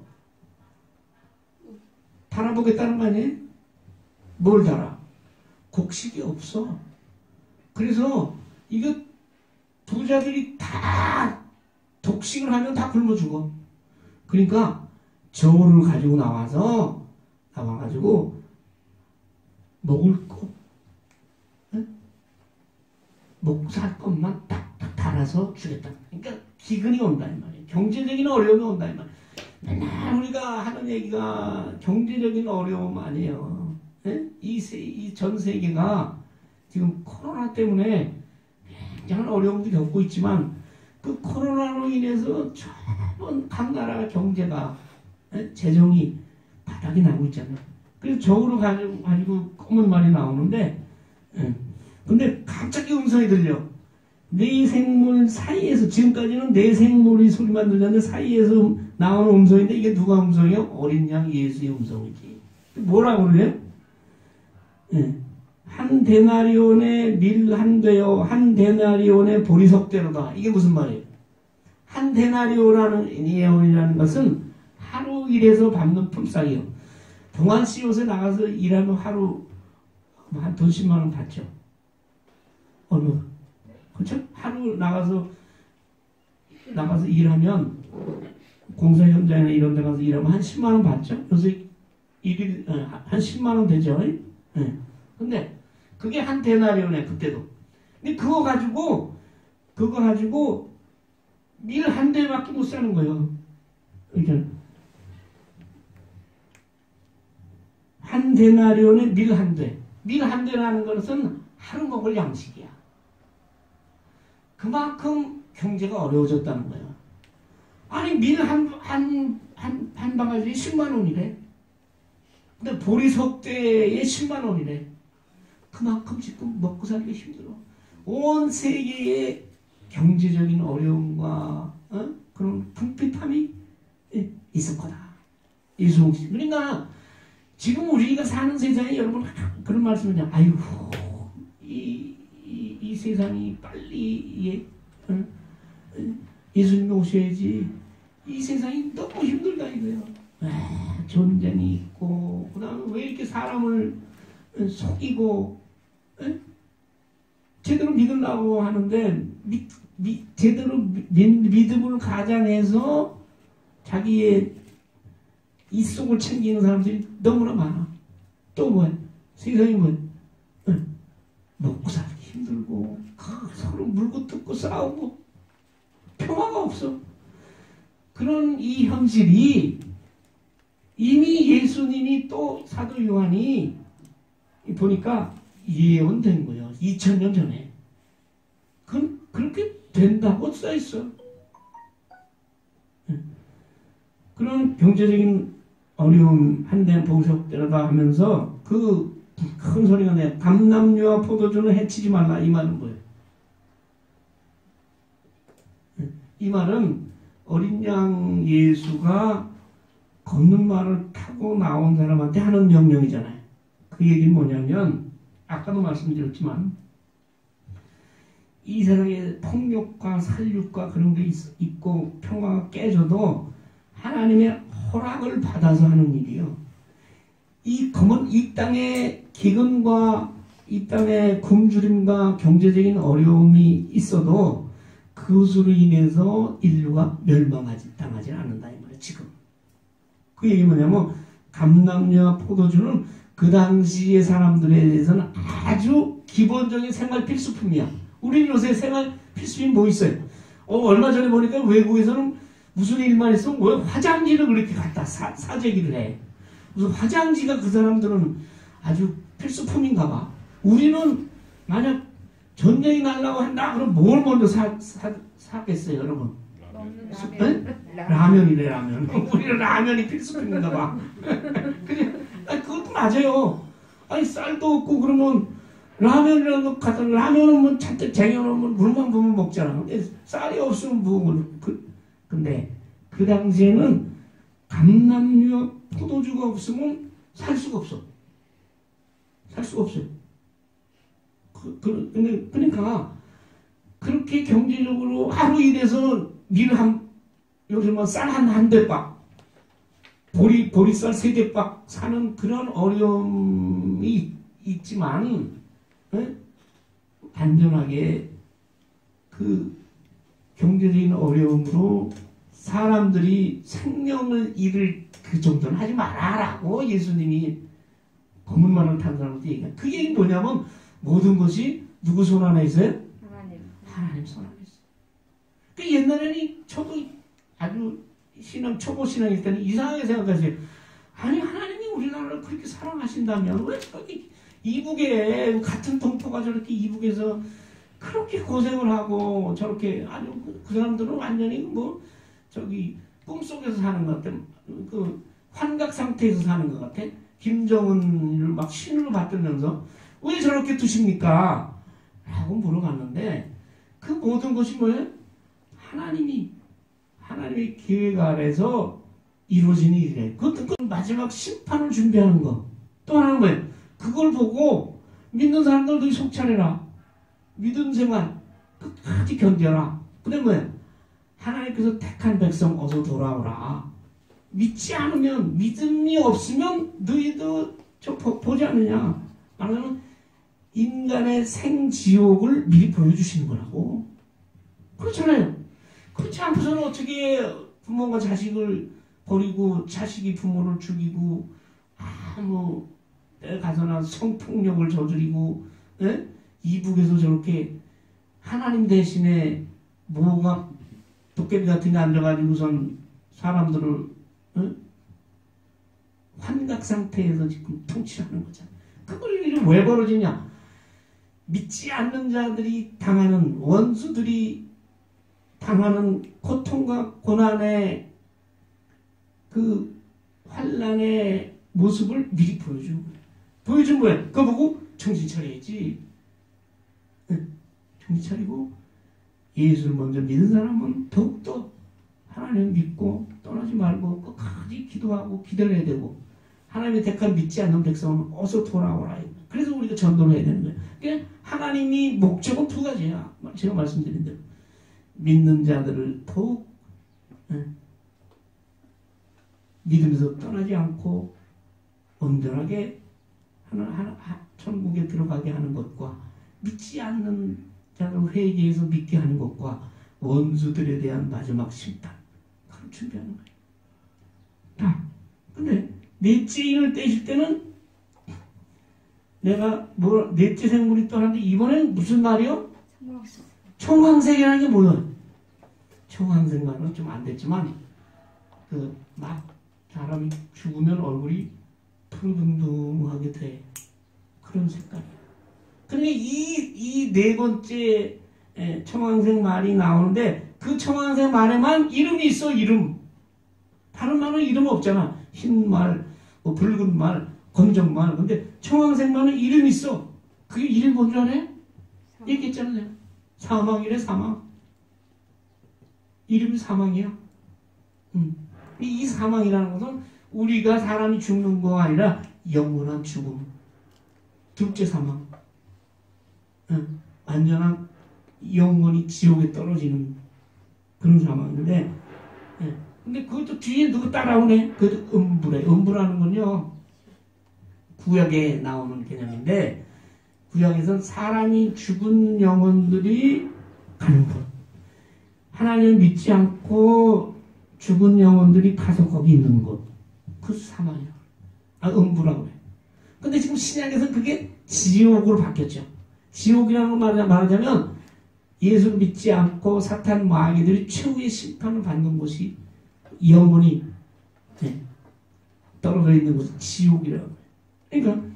[SPEAKER 1] 달아보겠다는 거 아니에요? 뭘 달아? 곡식이 없어. 그래서 이거 부자들이 다 독식을 하면 다 굶어 죽어. 그러니까 저울을 가지고 나와가지고 먹을 거, 먹고 살 것만 딱딱 달아서 주겠다. 그러니까 기근이 온다 이 말이에요. 경제적인 어려움이 온다 이 말이에요. 맨날 우리가 하는 얘기가 경제적인 어려움 아니에요. 이 전 세계가 지금 코로나 때문에 굉장한 어려움도 겪고 있지만 그 코로나로 인해서 전 각 나라 경제가 재정이 바닥이 나고 있잖아요. 그래서 저울을 가지고 검은 말이 나오는데 근데 갑자기 음성이 들려. 네 생물 사이에서 지금까지는 네 생물이 소리만 들렸는데 사이에서 나오는 음성인데 이게 누가 음성이요? 어린 양 예수의 음성이지. 뭐라고 그래요? 한 데나리온의 밀 한 되어 한 데나리온의 보리석대로다. 이게 무슨 말이에요? 한 데나리온이라는 것은 하루 일해서 받는 품삯이요. 동안시옷에 나가서 일하면 하루 한 돈 10만 원 받죠. 어느 그렇죠? 하루 나가서 일하면 공사 현장이나 이런 데 가서 일하면 한 10만 원 받죠. 그래서 일일 한 10만 원 되죠. 근데 그게 한 데나리온에 그때도. 근데 그거 가지고 밀 한 대밖에 못 사는 거예요. 그러니까 한 데나리온에 밀 한 대. 밀 한 대라는 것은 하루 먹을 양식이야. 그만큼 경제가 어려워졌다는 거예요. 아니 밀 한 한 바가지에 10만 원이래. 근데 보리석대에 10만 원이래. 그만큼 지금 먹고 살기 힘들어. 온 세계에 경제적인 어려움과 그런 궁핍함이 있을 거다. 예수님. 그러니까 지금 우리가 사는 세상에 여러분 그런 말씀을 그냥 아이고 이 세상이 빨리 예수님이 오셔야지. 이 세상이 너무 힘들다 이거예요. 전쟁이 있고 그 다음에 왜 이렇게 사람을 속이고 제대로 믿으려고 하는데 제대로 믿음을 가장해서 자기의 이 속을 챙기는 사람들이 너무나 많아. 또 뭐야? 세상이 뭐야? 먹고 살기 힘들고 서로 물고 뜯고 싸우고 평화가 없어. 그런 이 현실이 이미 예수님이 또 사도 요한이 보니까 예언된 거예요. 2000년 전에. 그렇게 된다고 써있어. 그런 경제적인 어려움 한데 보석되다 하면서 그 큰 소리가 내. 감람류와 포도주는 해치지 말라. 이 말은 뭐예요? 이 말은 어린 양 예수가 걷는 말을 타고 나온 사람한테 하는 명령이잖아요. 그 얘기는 뭐냐면 아까도 말씀드렸지만 이 세상에 폭력과 살육과 그런 게 있고 평화가 깨져도 하나님의 허락을 받아서 하는 일이요. 이 땅의 기근과 이 땅의 굶주림과 경제적인 어려움이 있어도 그것으로 인해서 인류가 당하지 않는다 이 말이에요. 지금 그 얘기 뭐냐면 감람류와 포도주는 그 당시의 사람들에 대해서는 아주 기본적인 생활 필수품이야. 우리는 요새 생활 필수품이 뭐 있어요? 얼마 전에 보니까 외국에서는 무슨 일만 있으면 왜 화장지를 그렇게 갖다 사재기를 해. 무슨 화장지가 그 사람들은 아주 필수품인가 봐. 우리는 만약 전쟁이 나려고 한다 그럼 뭘 먼저 사겠어요 여러분? 라면이래 라면. 우리는 라면이 필수품인가 봐. 그것도 맞아요. 아니 쌀도 없고 그러면 라면이라는 거 갖다 라면은 뭐 잔뜩 쟁여놓으면 물만 부으면 먹잖아. 근데 쌀이 없으면 뭐 근데 그 당시에는 감람류와 포도주가 없으면 살 수가 없어. 살 수가 없어요. 그러니까 그렇게 경제적으로 하루 일해서 요새 뭐 쌀 한 대박 보리쌀 3대박 사는 그런 어려움이 있지만 안전하게 그 경제적인 어려움으로 사람들이 생명을 잃을 그 정도는 하지 말아라고 예수님이 검은 말을 탄 사람한테 얘기해요. 그 얘기는 뭐냐면 모든 것이 누구 손 안에 있어요? 하나님 손 안에 있어요. 그 옛날에는 저도 아주 초보 신앙일 때는 이상하게 생각하세요. 아니 하나님이 우리나라를 그렇게 사랑하신다면 왜 저기 이북에 같은 동포가 저렇게 이북에서 그렇게 고생을 하고 저렇게 아주 그 사람들은 완전히 뭐 저기 꿈속에서 사는 것 같아. 그 환각 상태에서 사는 것 같아. 김정은을 막 신으로 받들면서 왜 저렇게 두십니까? 라고 물어봤는데 그 모든 것이 뭐예요? 하나님의 계획 아래서 이루어지는 일이래. 그것도 마지막 심판을 준비하는 거. 또 하나는 뭐예요? 그걸 보고 믿는 사람들도 속 차려라. 믿음 생활 끝까지 견뎌라. 근데 뭐예요? 하나님께서 택한 백성 어서 돌아오라. 믿지 않으면 믿음이 없으면 너희도 보지 않느냐. 말하자면 인간의 생지옥을 미리 보여주시는 거라고. 그렇잖아요. 그렇지 않고서는 어떻게 부모가 자식을 버리고 자식이 부모를 죽이고 때에 가서나 성폭력을 저지르고 이북에서 저렇게 하나님 대신에 뭐가 도깨비 같은 게 앉아가지고선 사람들을 환각 상태에서 지금 통치하는 거잖아. 그걸 왜 벌어지냐? 믿지 않는 자들이 당하는 원수들이 당하는 고통과 고난의 그 그 환란의 모습을 미리 보여준 거예요. 보여준 거예요. 그거 보고 정신 차려야지. 정신 차리고 예수를 먼저 믿은 사람은 더욱더 하나님을 믿고 떠나지 말고 끝까지 기도하고 기다려야 되고, 하나님의 택한 믿지 않는 백성은 어서 돌아오라. 그래서 우리가 전도를 해야 되는 거예요. 그러니까 하나님이 목적은 두 가지야. 제가 말씀드린 대로 믿는 자들을 더욱 믿으면서 떠나지 않고 온전하게 천국에 들어가게 하는 것과, 믿지 않는 자를 회개해서 믿게 하는 것과, 원수들에 대한 마지막 심판, 그걸 준비하는 거예요. 다. 근데 넷째 인을 떼실 때는 내가 넷째 생물이 떠났는데, 이번엔 무슨 말이요? 청황색이라는 게 뭐예요? 청황색 말은 좀 안 됐지만 막 사람이 죽으면 얼굴이 푸르둥둥하게 돼. 그런 색깔이에요. 근데 이 네 번째 청황색 말이 나오는데, 그 청황색 말에만 이름이 있어. 이름. 다른 말은 이름 없잖아. 흰 말, 뭐 붉은 말, 검정 말. 근데 청황색 말은 이름이 있어. 그게 이름 뭔 줄 알아요? 얘기했잖아요. 사망이래. 사망. 이름이 사망이야. 이 사망이라는 것은 우리가 사람이 죽는 거 아니라 영원한 죽음. 둘째 사망. 완전한 영원히 지옥에 떨어지는 그런 사망인데, 근데 그것도 뒤에 누구 따라오네. 그것도 음부래. 음부라는 건요, 구약에 나오는 개념인데, 구약에서는 사람이 죽은 영혼들이 가는 곳, 하나님을 믿지 않고 죽은 영혼들이 가서 거기 있는 곳, 그 사망이야. 음부라고 그래. 근데 지금 신약에서는 그게 지옥으로 바뀌었죠. 지옥이라는 걸 말하자면 예수를 믿지 않고 사탄 마귀들이 최후의 심판을 받는 곳이 영원히 떨어져 있는 곳이 지옥이라고 해요. 그러니까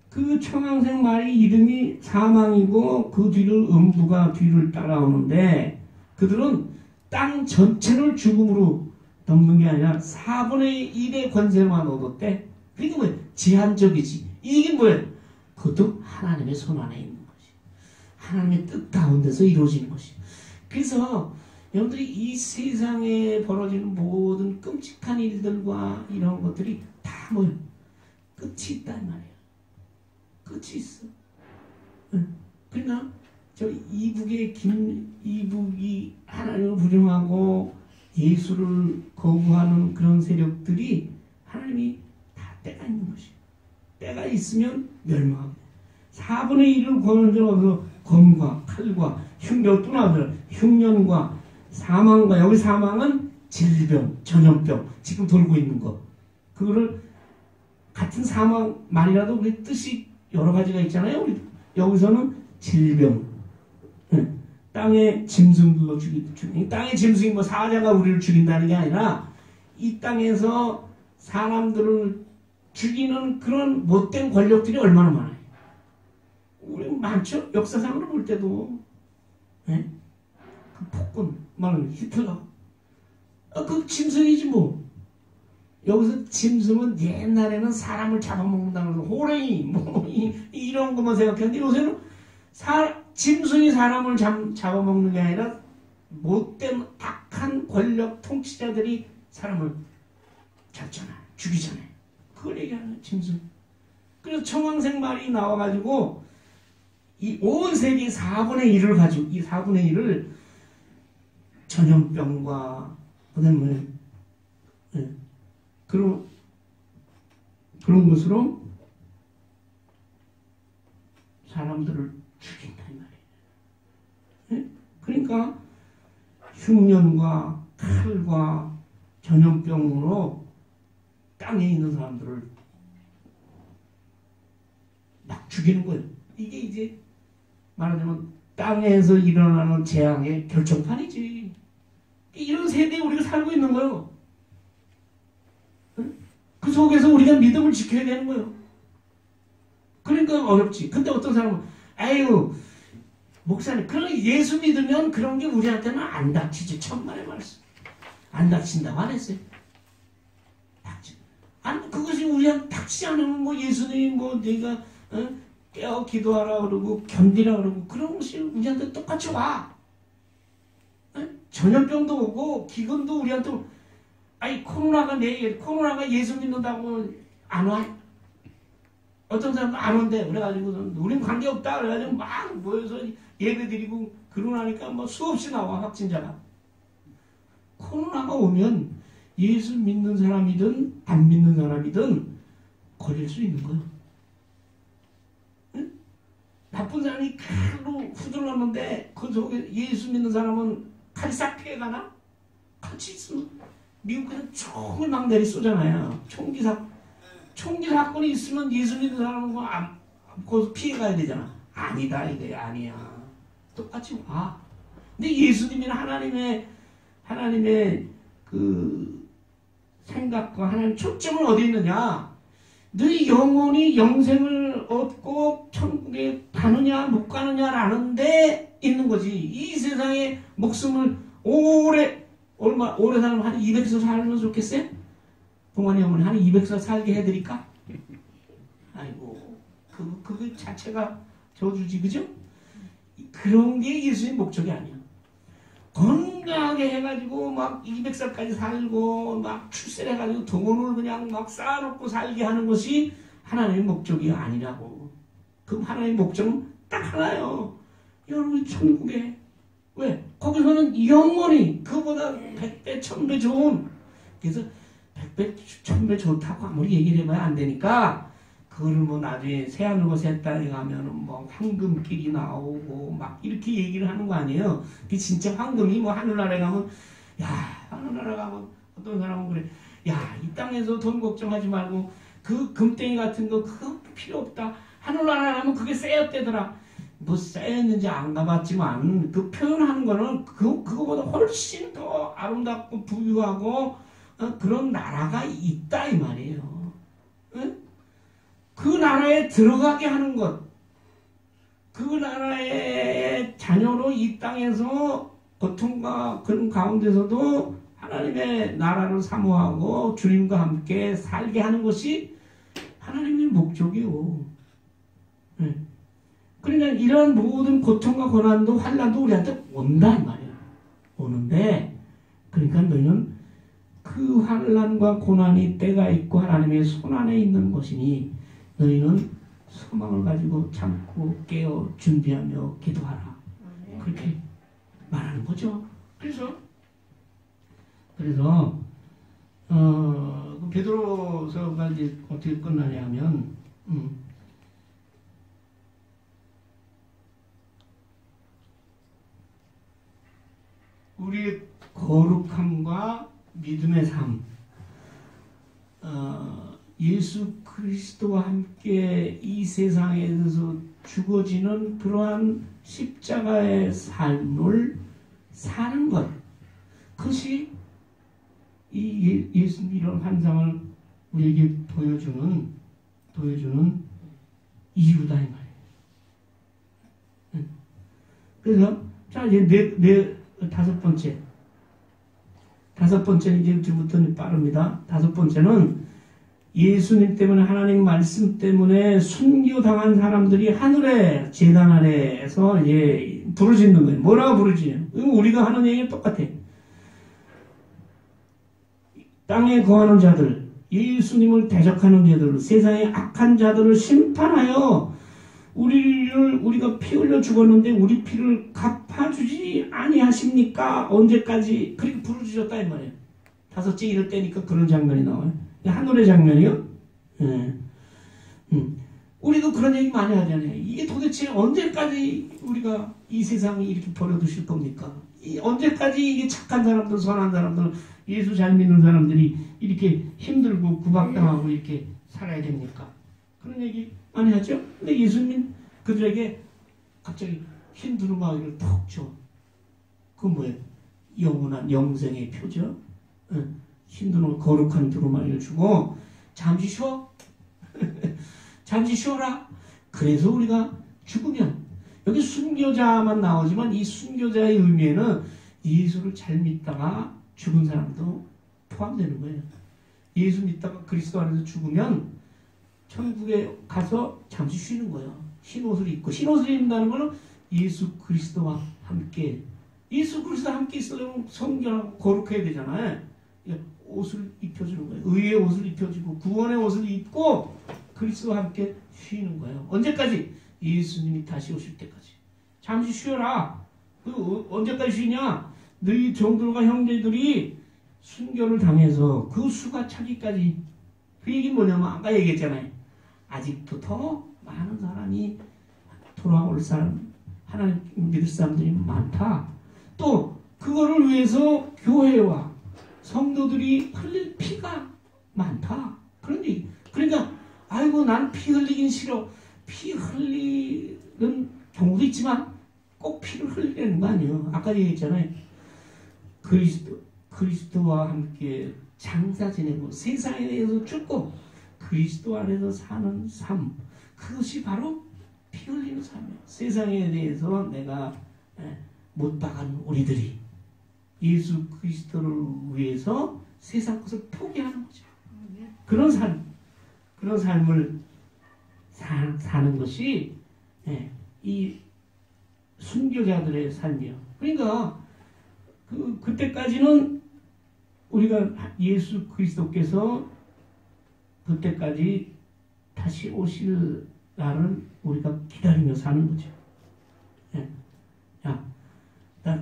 [SPEAKER 1] 그 청황색 말이 이름이 사망이고, 그 뒤를 음부가 뒤를 따라오는데, 그들은 땅 전체를 죽음으로 덮는 게 아니라 4분의 1의 권세만 얻었대. 그게 뭐예요? 제한적이지. 이게 뭐예요? 그것도 하나님의 손 안에 있는 것이, 하나님의 뜻 가운데서 이루어지는 것이. 그래서 여러분들이 이 세상에 벌어지는 모든 끔찍한 일들과 이런 것들이 다 뭐예요? 끝이 있단 말이에요. 끝이 있어. 그러니까 저 이북이 하나님을 부정하고 예수를 거부하는 그런 세력들이, 하나님이 다 때가 있는 것이에요. 때가 있으면 멸망하게 돼. 4분의 1을 거느져서 검과 칼과 흉년, 또 나오더라. 흉년과 사망과, 여기 사망은 질병, 전염병, 지금 돌고 있는 것. 그거를 같은 사망 말이라도 우리 뜻이 여러 가지가 있잖아요. 우리 여기서는 질병, 땅의 짐승들로 죽이는, 땅의 짐승이 뭐 사자가 우리를 죽인다는 게 아니라 이 땅에서 사람들을 죽이는 그런 못된 권력들이 얼마나 많아요. 우리 많죠. 역사상으로 볼 때도 그 폭군, 말하는 히틀러, 그 짐승이지 뭐. 여기서 짐승은 옛날에는 사람을 잡아먹는다는 거, 호랭이 뭐 이런 것만 생각했는데, 요새는 짐승이 사람을 잡아먹는 게 아니라 못된 악한 권력 통치자들이 사람을 잡잖아, 죽이잖아요. 그걸 얘기하는 거야, 짐승. 그래서 청황색 말이 나와가지고 이 온 세계 4분의 1을 가지고, 이 4분의 1을 전염병과 그다음에 그런 것으로 사람들을 죽인다 이 말이에요. 그러니까 흉년과 칼과 전염병으로 땅에 있는 사람들을 막 죽이는 거예요. 이게 이제 말하자면 땅에서 일어나는 재앙의 결정판이지. 이런 세대에 우리가 살고 있는 거예요. 그 속에서 우리가 믿음을 지켜야 되는 거예요. 그러니까 어렵지. 근데 어떤 사람은 아유 목사님, 그런 예수 믿으면 그런 게 우리한테는 안 닥치지. 천만의 말씀. 안 닥친다고 안 했어요. 그렇지 않으면 뭐 예수님이 뭐 네가 깨어 기도하라 그러고 견디라 그러고 그런 것이 우리한테 똑같이 와. 전염병도 오고 기근도 우리한테 아니 코로나가 예수 믿는다고 안 와? 어떤 사람은 안 온대. 그래가지고 우린 관계없다. 그래가지고 막 모여서 예배드리고 그러고 나니까 뭐 수없이 나와 확진자가. 코로나가 오면 예수 믿는 사람이든 안 믿는 사람이든 걸릴 수 있는 거예요. 응? 나쁜 사람이 칼로 후들렀는데 그 속에 예수 믿는 사람은 칼이 싹 피해가나? 같이 있으면 미국에서 총을 막 내리 쏘잖아요. 총기 사건이 있으면 예수 믿는 사람은 거기서 피해가야 되잖아. 아니다 이게 아니야. 똑같이 와. 근데 예수님이나 하나님의 그 생각과 하나님 초점은 어디 있느냐? 너희 영혼이 영생을 얻고 천국에 가느냐 못 가느냐라는 데 있는 거지. 이 세상에 목숨을 오래 살면 한 200살 살면 좋겠어요? 부모님 어머니 한 200살 살게 해드릴까? 아이고 그 자체가 저주지 그죠? 그런 게 예수님 목적이 아니야. 건강하게 해가지고 막 200살까지 살고 막 출세해가지고 돈을 그냥 막 쌓아놓고 살게 하는 것이 하나님의 목적이 아니라고. 그 하나님의 목적은 딱 하나요. 여러분 천국에 왜? 거기서는 영원히 그보다 100배 1000배 좋은 그래서 100배 1000배 좋다고 아무리 얘기를 해봐야 안 되니까 그거를 뭐 나중에 새하늘과 새 땅에 가면은 뭐 황금길이 나오고 막 이렇게 얘기를 하는 거 아니에요. 그게 진짜 황금이 뭐 하늘나라에 가면 야 하늘나라 가면 어떤 사람은 그래 야 이 땅에서 돈 걱정하지 말고 그 금땡이 같은 거 그거 필요 없다. 하늘나라 가면 그게 쎄였대더라. 뭐 쎄였는지 안 가봤지만 그 표현하는 거는 그거보다 훨씬 더 아름답고 부유하고 그런 나라가 있다 이 말이에요. 응? 그 나라에 들어가게 하는 것, 그 나라의 자녀로 이 땅에서 고통과 그런 가운데서도 하나님의 나라를 사모하고 주님과 함께 살게 하는 것이 하나님의 목적이요. 네. 그러니까 이런 모든 고통과 고난도 환난도 우리한테 온다 이 말이야. 오는데 그러니까 너희는 그 환난과 고난이 때가 있고 하나님의 손안에 있는 것이니 너희는 소망을 가지고 참고 깨어 준비하며 기도하라. 그렇게 말하는 거죠. 그래서 베드로서가 이제 어떻게 끝나냐면 우리의 거룩함과 믿음의 삶, 예수 그리스도와 함께 이 세상에서 죽어지는 그러한 십자가의 삶을 사는 것, 그것이 이 예수님 이런 환상을 우리에게 보여주는 이유다 이 말이에요. 그래서 자 이제 다섯 번째는 이제 지금부터는 빠릅니다. 다섯 번째는 예수님 때문에 하나님 말씀 때문에 순교당한 사람들이 하늘에 제단 아래에서 이제 부르짖는 거예요. 뭐라고 부르짖어요? 우리가 하는 얘기는 똑같아. 땅에 거하는 자들, 예수님을 대적하는 자들, 세상의 악한 자들을 심판하여 우리가 피 흘려 죽었는데 우리 피를 갚아주지 아니하십니까? 언제까지? 그렇게 부르짖었다 이 말이에요. 다섯째 이럴 때니까 그런 장면이 나와요. 하늘의 장면이요? 우리도 그런 얘기 많이 하잖아요. 이게 도대체 언제까지 우리가 이 세상이 이렇게 버려두실 겁니까? 언제까지 이게 착한 사람들, 선한 사람들, 예수 잘 믿는 사람들이 이렇게 힘들고 구박당하고 이렇게 살아야 됩니까? 그런 얘기 많이 하죠? 근데 예수님 그들에게 갑자기 흰 두루마기를 톡 줘. 그건 뭐예요? 영원한 영생의 표죠? 흰 두루마기, 거룩한 두루마기를 주고 잠시 쉬어. 잠시 쉬어라. 그래서 우리가 죽으면 여기 순교자만 나오지만 이 순교자의 의미에는 예수를 잘 믿다가 죽은 사람도 포함되는 거예요. 예수 믿다가 그리스도 안에서 죽으면 천국에 가서 잠시 쉬는 거예요. 흰 옷을 입고. 흰 옷을 입는다는 거는 예수 그리스도와 함께, 예수 그리스도와 함께 있으려면 성결하고 거룩해야 되잖아요. 옷을 입혀주는 거예요. 의의 옷을 입혀주고 구원의 옷을 입고 그리스도와 함께 쉬는 거예요. 언제까지? 예수님이 다시 오실 때까지. 잠시 쉬어라. 언제까지 쉬냐? 너희 종들과 형제들이 순교를 당해서 그 수가 차기까지. 그 얘기는 뭐냐면 아까 얘기했잖아요. 아직도 더 많은 사람이 돌아올 사람, 하나님 믿을 사람들이 많다. 또 그거를 위해서 교회와 성도들이 흘릴 피가 많다. 그런 얘기. 그러니까 아이고 나는 피 흘리긴 싫어. 피 흘리는 경우도 있지만 꼭 피를 흘리는 거 아니에요. 아까 얘기했잖아요. 그리스도와 함께 장사 지내고 세상에 대해서 죽고 그리스도 안에서 사는 삶. 그것이 바로 피 흘리는 삶이에요. 세상에 대해서 내가 못 박은 우리들이 예수 그리스도를 위해서 세상 것을 포기하는 거죠. 그런 삶을 사는 것이 이 순교자들의 삶이에요. 그러니까 그때까지는 우리가 예수 그리스도께서 그때까지 다시 오실 날을 우리가 기다리며 사는 거죠.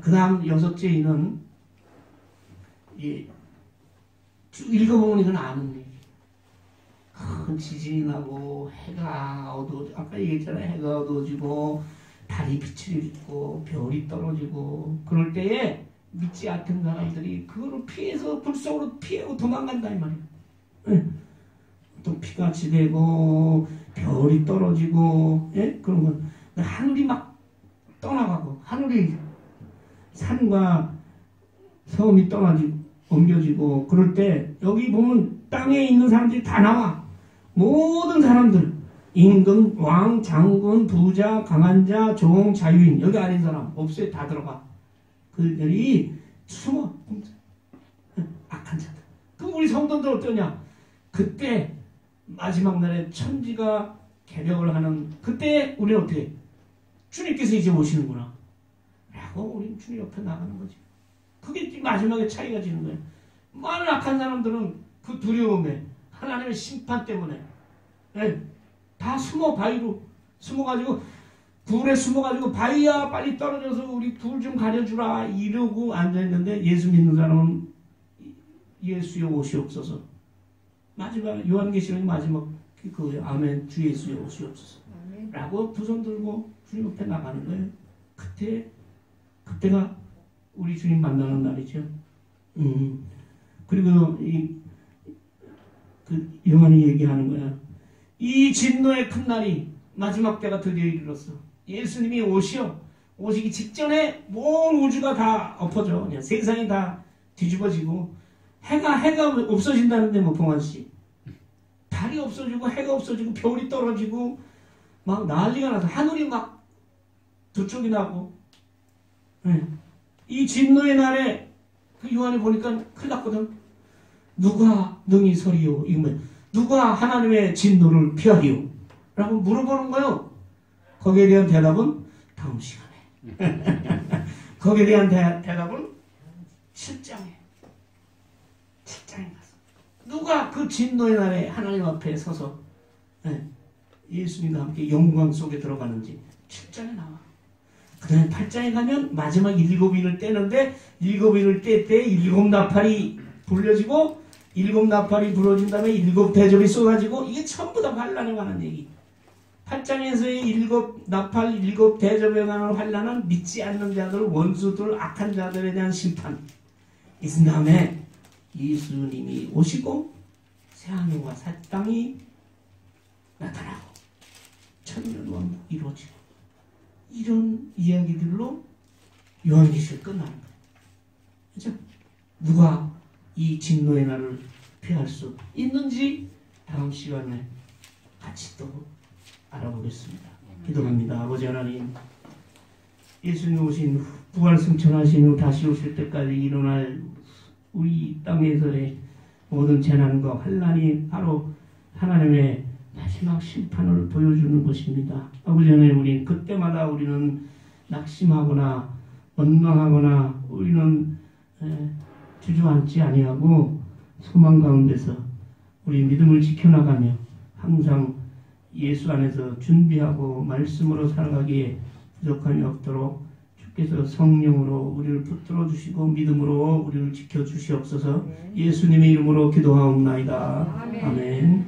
[SPEAKER 1] 그 다음 6째는 쭉 읽어보면 이건 아는 얘기. 큰 지진이 나고 해가 아까 얘기했잖아요. 해가 어두워지고 달이 빛을 잃고 별이 떨어지고 그럴 때에 믿지 않던 사람들이 그거를 피해서 불 속으로 피하고 도망간다 이 말이에요. 또 피같이 되고 별이 떨어지고 그런 건 하늘이 막 떠나가고 하늘이 산과 섬이 떠나지고 옮겨지고 그럴 때 여기 보면 땅에 있는 사람들이 다 나와. 모든 사람들 임금, 왕, 장군, 부자, 강한 자, 종, 자유인 여기 아닌 사람 없어요. 다 들어가. 그들이 숨어. 악한 자들. 그럼 우리 성도들 어떠냐? 그때 마지막 날에 천지가 개벽을 하는 그때 우리는 어떻게 주님께서 이제 오시는구나 라고 우리는 주님 옆에 나가는 거지. 그게 마지막에 차이가 지는 거예요. 많은 악한 사람들은 그 두려움에 하나님의 심판 때문에 다 숨어 바위로 숨어가지고 불에 숨어가지고 바위야 빨리 떨어져서 우리 불 좀 가려주라 이러고 앉아있는데 예수 믿는 사람은 예수의 오시옵소서. 마지막 요한계시록의 마지막 그 아멘 주 예수의 오시옵소서 라고 두 손 들고 주님 옆에 나가는 거예요. 그때가 우리 주님 만나는 날이죠. 그리고 그 요한이 얘기하는 거야. 이 진노의 큰 날이 마지막 때가 드디어 이르렀어. 예수님이 오시기 직전에 온 우주가 다 엎어져. 그냥 세상이 다 뒤집어지고 해가 없어진다는데 뭐 봉환씨 달이 없어지고 해가 없어지고 별이 떨어지고 막 난리가 나서 하늘이 막 두 쪽이 나고 이 진노의 날에 그 요한이 보니까 큰일 났거든. 누가 능히 서리요? 이거면 누가 하나님의 진노를 피하리요? 라고 물어보는 거예요. 거기에 대한 대답은 다음 시간에. 거기에 대한 대답은 7장에 가서 누가 그 진노의 날에 하나님 앞에 서서 예수님과 함께 영광 속에 들어가는지 7장에 나와. 그 다음에 8장에 가면 마지막 7인을 떼는데 7인을 뗄 때 7나팔이 불려지고 7나팔이 불어진 다음에 7대접이 쏟아지고 이게 전부 다 환란에 관한 얘기. 8장에서의 7나팔 7대접에 관한 환란은 믿지 않는 자들, 원수들, 악한 자들에 대한 심판. 이 다음에 예수님이 오시고 새하늘과 새 땅이 나타나고 천년왕국 이루어지고 이런 이야기들로 요한계시록이 끝나는 거예요. 그렇죠? 누가 이 진노의 날을 피할 수 있는지 다음 시간에 같이 또 알아보겠습니다. 기도합니다. 아버지 하나님, 예수님 오신 후 부활 승천하신 후 다시 오실 때까지 일어날 우리 땅에서의 모든 재난과 환란이 바로 하나님의 마지막 심판을 보여주는 것입니다. 아버지 하나님, 우리 그때마다 우리는 낙심하거나 원망하거나 우리는 주저앉지 아니하고 소망 가운데서 우리 믿음을 지켜나가며 항상 예수 안에서 준비하고 말씀으로 살아가기에 부족함이 없도록 주께서 성령으로 우리를 붙들어 주시고 믿음으로 우리를 지켜 주시옵소서. 예수님의 이름으로 기도하옵나이다. 아멘.